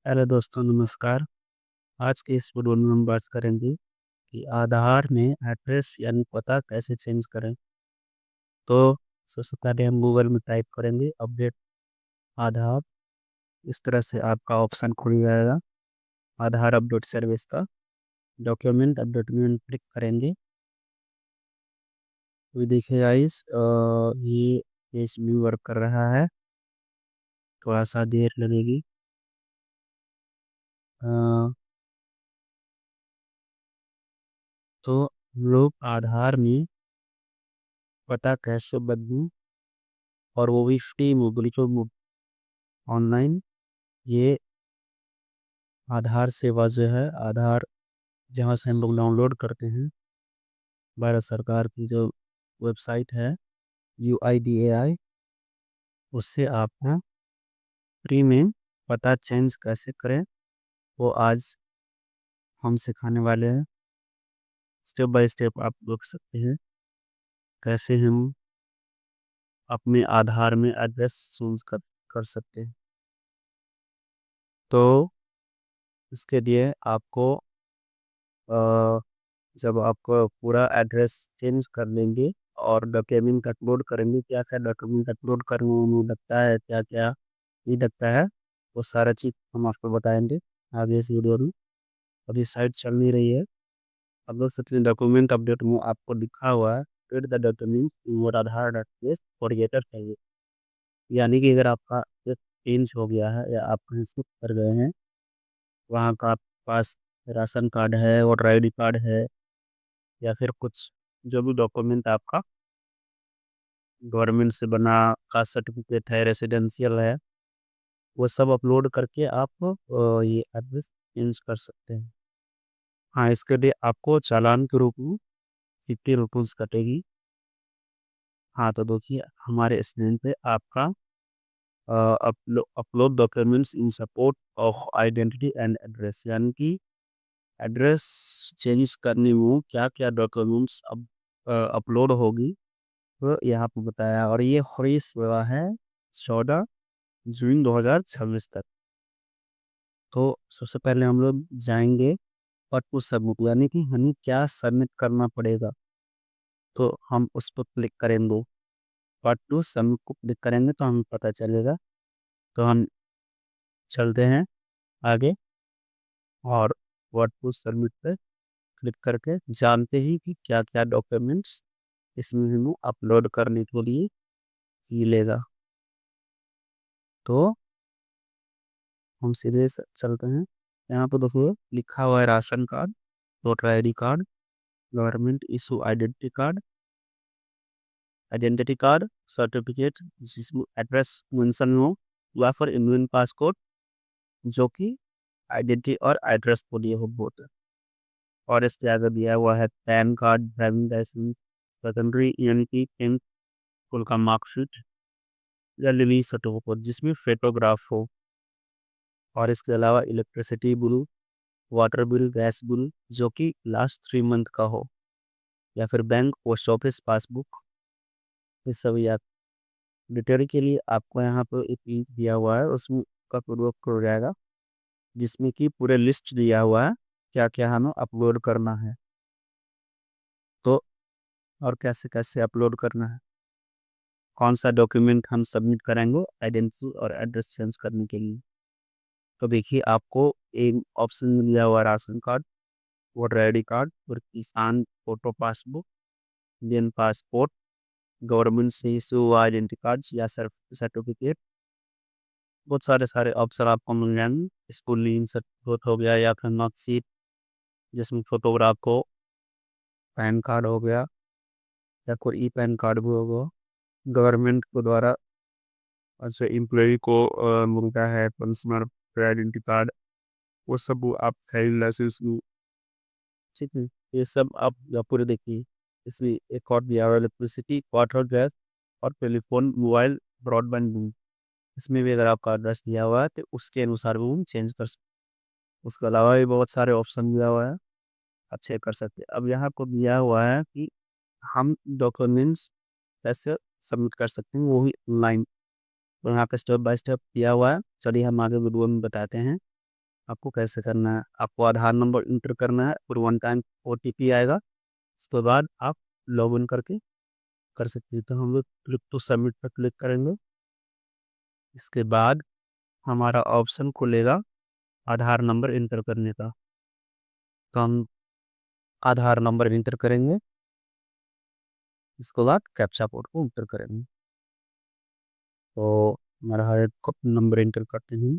Hello दोस्तों, नमस्कार। आज के इस वीडियो में हम बात करेंगे कि आधार में एड्रेस यानी पता कैसे चेंज करें। तो सबसे पहले हम गूगल में टाइप करेंगे अपडेट आधार। इस तरह से आपका ऑप्शन खुल जाएगा आधार अपडेट सर्विस का। डॉक्यूमेंट अपडेट में क्लिक करेंगे तो देखिए गाइस, ये पेज भी वर्क कर रहा है। थोड़ा सा देर लगेगी। अ, तो हम लोग आधार में पता कैसे बदलूं, और वो भी फ्री मोबाइल जो ऑनलाइन। ये आधार सेवा जो है, आधार जहाँ से हम लोग डाउनलोड करते हैं, भारत सरकार की जो वेबसाइट है UIDAI, उससे आपको फ्री में पता चेंज कैसे करें वो आज हम सिखाने वाले हैं। स्टेप बाय स्टेप आप देख सकते हैं कैसे हम अपने आधार में एड्रेस चेंज कर सकते हैं। तो इसके लिए आपको अ, जब आपको पूरा एड्रेस चेंज कर लेंगे और डॉक्यूमेंट अपलोड करेंगे, क्या क्या डॉक्यूमेंट अपलोड करने में लगता है, क्या क्या नहीं लगता है, वो सारा चीज़ हम आपको बताएंगे आगे इस वीडियो में। अभी साइट चल नहीं रही है। अपलोड सकते डॉक्यूमेंट अपडेट में आपको लिखा हुआ है add the document in your Aadhaar database for गेटर चाहिए। यानी कि अगर आपका चेंज हो गया है या आप कहीं शिफ्ट कर गए हैं, वहाँ का आपके पास राशन कार्ड है, वोटर ID कार्ड है, या फिर कुछ जो भी डॉक्यूमेंट आपका गवर्नमेंट से बना कास्ट सर्टिफिकेट है, रेसिडेंशियल है, वो सब अपलोड करके आप ये एड्रेस चेंज कर सकते हैं। हाँ, इसके लिए आपको चालान के रूप में 50 रुपीज़ कटेगी। हाँ, तो देखिए हमारे स्क्रीन पे आपका upload documents in support of identity and address, यानी कि एड्रेस चेंज करने में क्या क्या डॉक्यूमेंट्स अब अपलोड होगी वो यहाँ पे बताया। और ये फ्री सेवा है 14 जून 2026 तक। तो सबसे पहले हम लोग जाएंगे और उस सबमिट, यानी कि हमें क्या सबमिट करना पड़ेगा, तो हम उस पर क्लिक करेंगे। पार्ट 2 सबमिट को क्लिक करेंगे तो हमें पता चलेगा। तो हम चलते हैं आगे और वर्ड टू सबमिट पे क्लिक करके जानते ही कि क्या क्या डॉक्यूमेंट्स इसमें हमें अपलोड करने के लिए मिलेगा। तो हम सीधे चलते हैं। यहाँ पे देखो लिखा हुआ है ration card, voter ID card, government issue identity card certificate जिसमें एड्रेस मेंशन हो, या फिर इंडियन पासपोर्ट जो कि आइडेंटिटी और एड्रेस को लिए हो बोथ। और इसके आगे दिया हुआ है PAN card, driving licence, secondary यानी कि 10th स्कूल का मार्कशीट या रिलीज सर्टिफिकेट जिसमें फोटोग्राफ हो। और इसके अलावा electricity bill, water bill, gas bill जो कि लास्ट 3 मंथ का हो, या फिर बैंक पोस्ट ऑफिस पासबुक। ये सब याद डिटेल के लिए आपको यहाँ पर एक लिंक दिया हुआ है, उसमें का पूर्वक हो जाएगा, जिसमें कि पूरे लिस्ट दिया हुआ है क्या क्या हमें अपलोड करना है। तो और कैसे कैसे अपलोड करना है, कौन सा डॉक्यूमेंट हम सबमिट करेंगे आइडेंटिटी और एड्रेस चेंज करने के लिए। तो देखिए आपको एक ऑप्शन मिल गया हुआ ration card, voter ID card और किसान photo passbook, Indian passport, government से इशू हुआ आइडेंटिटी कार्ड या सर्टिफिकेट। बहुत सारे सारे ऑप्शन आपको मिल जाएंगे। स्कूल लिंक सर्टिफिकेट हो गया, या फिर मार्कशीट जिसमें फोटोग्राफ को, पैन कार्ड हो गया, या कोई पैन कार्ड भी होगा गवर्नमेंट को द्वारा। अच्छा, एम्प्लॉय को मिलता है पेंशनर आइडेंटिटी कार्ड, वो सब वो आप फाइल लाइसेंस। ठीक है, ये सब आप यहाँ पूरे देखिए। इसमें एक और दिया हुआ है इलेक्ट्रिसिटी, वाटर, गैस और टेलीफोन, मोबाइल, ब्रॉडबैंड बिल। इसमें भी अगर आपका एड्रेस दिया हुआ है तो उसके अनुसार भी हम चेंज कर सकते हैं। उसके अलावा भी बहुत सारे ऑप्शन दिया हुआ है, अच्छे कर सकते हैं। अब यहाँ को दिया हुआ है कि हम डॉक्यूमेंट्स कैसे सबमिट कर सकते हैं, वो भी ऑनलाइन। तो यहाँ पे स्टेप बाय स्टेप दिया हुआ है, चलिए हम आगे वीडियो में बताते हैं। आपको कैसे करना है, आपको आधार नंबर इंटर करना है और 1 टाइम OTP आएगा। उसके बाद आप लॉगिन करके कर सकते हैं। तो हम लोग क्लिक टू सबमिट पर क्लिक करेंगे। इसके बाद हमारा ऑप्शन खुलेगा आधार नंबर इंटर करने का। तो हम आधार नंबर इंटर करेंगे, इसके बाद कैप्चा कोड को इंटर करेंगे। तो हमारा हर एक नंबर इंटर करते हैं।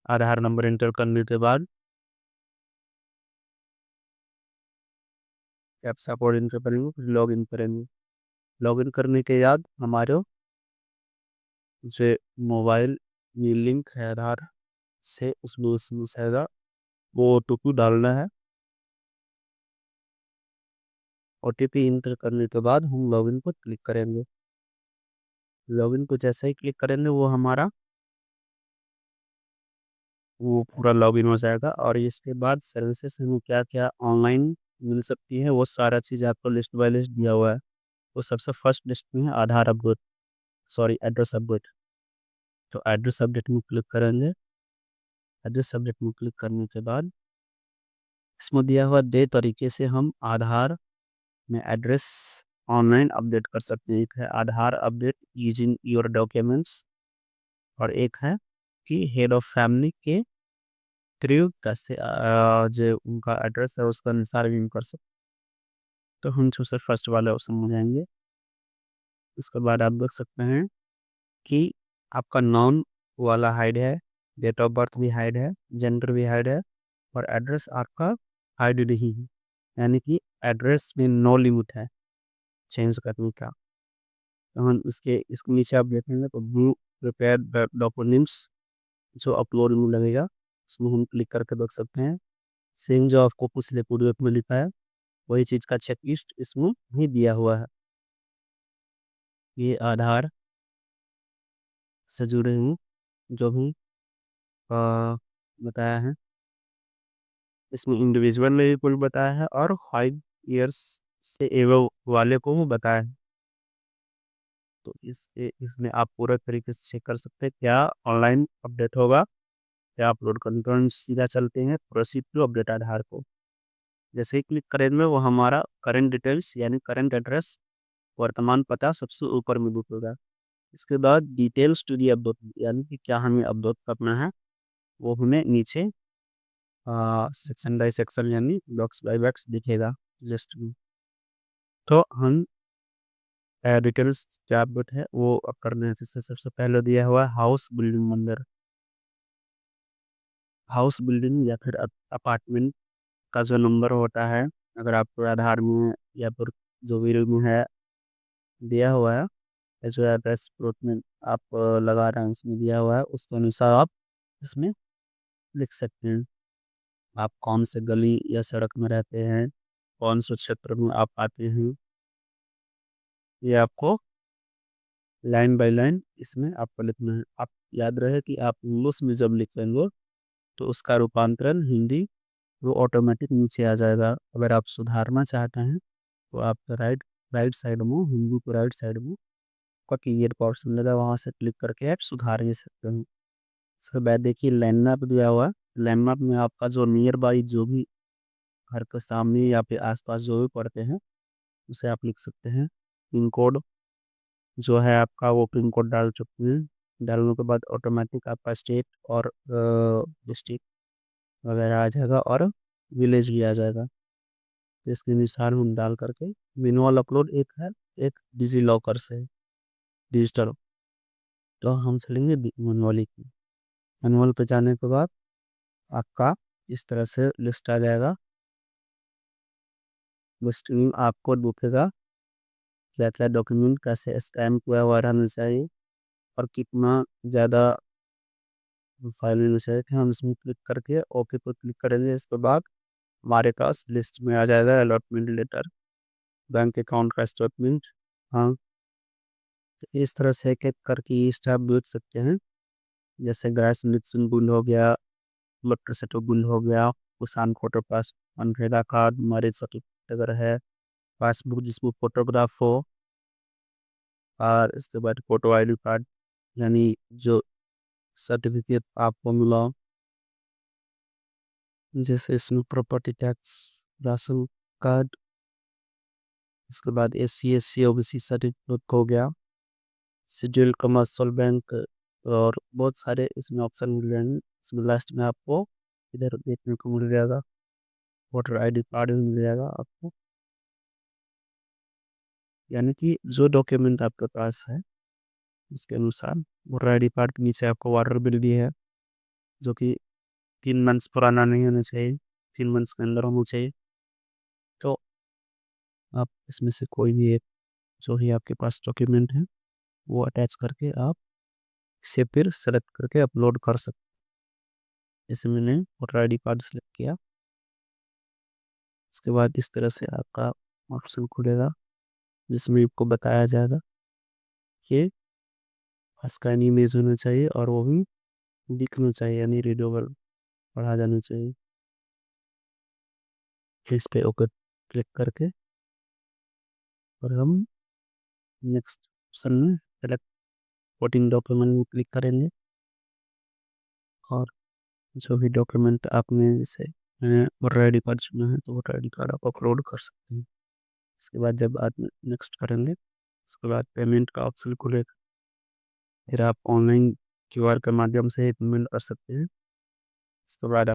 आधार नंबर इंटर करने के बाद कैप्चा कोड इंटर करेंगे, फिर लॉग इन करेंगे। लॉग इन करने के बाद हमारे जो मोबाइल में लिंक है आधार से, उसमें शायद वो OTP डालना है। OTP इंटर करने के बाद हम लॉगिन पर क्लिक करेंगे। लॉगिन को जैसे ही क्लिक करेंगे वो पूरा लॉगिन हो जाएगा। और इसके बाद सर्विसेज हमें क्या क्या ऑनलाइन मिल सकती है वो सारा चीज़ आपको लिस्ट बाय लिस्ट दिया हुआ है। वो सबसे फर्स्ट लिस्ट में है आधार अपडेट, सॉरी एड्रेस अपडेट। तो एड्रेस अपडेट में क्लिक करेंगे। एड्रेस अपडेट में क्लिक करने के बाद इसमें दिया हुआ 2 तरीके से हम आधार में एड्रेस ऑनलाइन अपडेट कर सकते हैं। एक है आधार अपडेट यूजिंग योर डॉक्यूमेंट्स, और एक है कि हेड ऑफ फैमिली के थ्रू कैसे जो उनका एड्रेस है उसका अनुसार भी हम कर सकते। तो हम सबसे फर्स्ट वाले ऑप्शन में जाएंगे। उसके बाद आप देख सकते हैं कि आपका नाम वाला हाइड है, डेट ऑफ बर्थ भी हाइड है, जेंडर भी हाइड है, और एड्रेस आपका हाइड नहीं है। यानी कि एड्रेस में नो लिमिट है चेंज करने का। तो हम इसके नीचे आप देखेंगे तो व्यू प्रिपेयर डॉक्यूमेंट्स जो अपलोड में लगेगा, उसमें हम क्लिक करके देख सकते हैं। सेम जो आपको पिछले PDF में लिखा है वही चीज़ का चेक लिस्ट इसमें भी दिया हुआ है। ये आधार से जुड़े हुए जो भी आ, बताया है, इसमें इंडिविजुअल ने भी कुल बताया है और 5 इयर्स से एवं वाले को भी बताया है। तो इसमें आप पूरा तरीके से चेक कर सकते हैं क्या ऑनलाइन अपडेट होगा, क्या अपलोड करने तो हम सीधा चलते हैं प्रोसीड टू अपडेट आधार को। जैसे ही क्लिक करेंगे वो हमारा करंट डिटेल्स यानी करंट एड्रेस, वर्तमान पता सबसे ऊपर में दिखेगा। इसके बाद डिटेल्स टू दी अपडेट यानी कि क्या हमें अपडेट करना है वो हमें नीचे सेक्शन बाय सेक्शन यानी बॉक्स बाय बॉक्स दिखेगा लिस्ट में। तो हम डिटेल्स क्या अपडेट है वो अब करने हैं। जिससे सबसे पहले दिया हुआ है house building number. House building या फिर अपार्टमेंट का जो नंबर होता है, अगर आपको आधार में या फिर जो भी में है दिया हुआ है, या जो एड्रेस प्रूफ में आप लगा रहे हैं उसमें दिया हुआ है, उसके अनुसार आप इसमें लिख सकते हैं। आप कौन से गली या सड़क में रहते हैं, कौन से क्षेत्र में आप आते हैं, ये आपको लाइन बाय लाइन इसमें आपको लिखना है। आप याद रहे कि आप इंग्लिश में जब लिखेंगे तो उसका रूपांतरण हिंदी वो ऑटोमेटिक नीचे आ जाएगा। अगर आप सुधारना चाहते हैं तो आप राइट राइट साइड में, हिंदी को राइट साइड में आपका क्लियर पोर्शन लगा, वहाँ से क्लिक करके आप सुधार भी सकते हैं। उसके बाद देखिए लैंडमार्क दिया हुआ। लैंडमार्क में आपका जो नियर बाई जो भी घर के सामने या फिर आसपास जो भी पड़ते हैं उसे आप लिख सकते हैं। पिन कोड जो है आपका वो पिन कोड डाल चुके हैं। डालने के बाद ऑटोमेटिक आपका स्टेट और डिस्ट्रिक्ट वगैरह आ जाएगा और विलेज भी आ जाएगा। तो इसके अनुसार हम डाल करके मैनुअल अपलोड एक है, एक डिजी लॉकर से डिजिटल। तो हम चलेंगे मैनुअली की। मैनुअल पे जाने के बाद आपका इस तरह से लिस्ट आ जाएगा। लिस्ट में आपको दिखेगा क्या क्या डॉक्यूमेंट कैसे स्कैन हुआ हुआ रहना चाहिए और कितना ज़्यादा फाइल लेना चाहिए। फिर हम इसमें क्लिक करके ओके पर क्लिक करेंगे। इसके बाद हमारे पास लिस्ट में आ जाएगा अलॉटमेंट लेटर, बैंक अकाउंट का स्टेटमेंट। हाँ, तो इस तरह से एक एक करके ये स्टेप देख सकते हैं। जैसे गैस कनेक्शन बिल हो गया, इलेक्ट्रिसिटी बिल हो गया, किसान कोटे पास मनरेगा कार्ड, मैरिज सर्टिफिकेट अगर है, पासबुक जिसमें फोटोग्राफ हो, और इसके बाद फोटो आईडी कार्ड, यानी जो सर्टिफिकेट आपको मिला, जैसे इसमें प्रॉपर्टी टैक्स, राशन कार्ड, इसके बाद SC OBC सर्टिफिकेट हो गया, शेड्यूल कमर्शियल बैंक, और बहुत सारे इसमें ऑप्शन मिल जाएंगे। इसमें लास्ट में आपको इधर देखने को मिल जाएगा, वोटर आईडी कार्ड भी मिल जाएगा आपको। यानी कि जो डॉक्यूमेंट आपके पास है उसके अनुसार वोटर आईडी कार्ड के नीचे आपको वाटर बिल भी है, जो कि 3 मंथ्स पुराना नहीं होना चाहिए, 3 मंथ्स के अंदर होना चाहिए। तो आप इसमें से कोई भी एक जो ही आपके पास डॉक्यूमेंट है वो अटैच करके आप इसे फिर सेलेक्ट करके अपलोड कर सकते हैं। जैसे मैंने वोटर आईडी कार्ड सेलेक्ट किया, इसके बाद इस तरह से आपका ऑप्शन खुलेगा जिसमें आपको बताया जाएगा कि स्कैन इमेज होना चाहिए और वो भी दिखना चाहिए, यानी रीडेबल पढ़ा जाना चाहिए। इस पे ओके क्लिक करके और हम नेक्स्ट ऑप्शन में सेलेक्ट 14 डॉक्यूमेंट में क्लिक करेंगे, और जो भी डॉक्यूमेंट आपने, जैसे मैंने वोटर आई डी कार्ड चुना है तो वोटर आई डी कार्ड आप अपलोड कर सकते हैं। इसके बाद जब आप नेक्स्ट करेंगे उसके बाद पेमेंट का ऑप्शन खुलेगा, फिर आप ऑनलाइन QR के माध्यम से पेमेंट कर सकते हैं। इसके बाद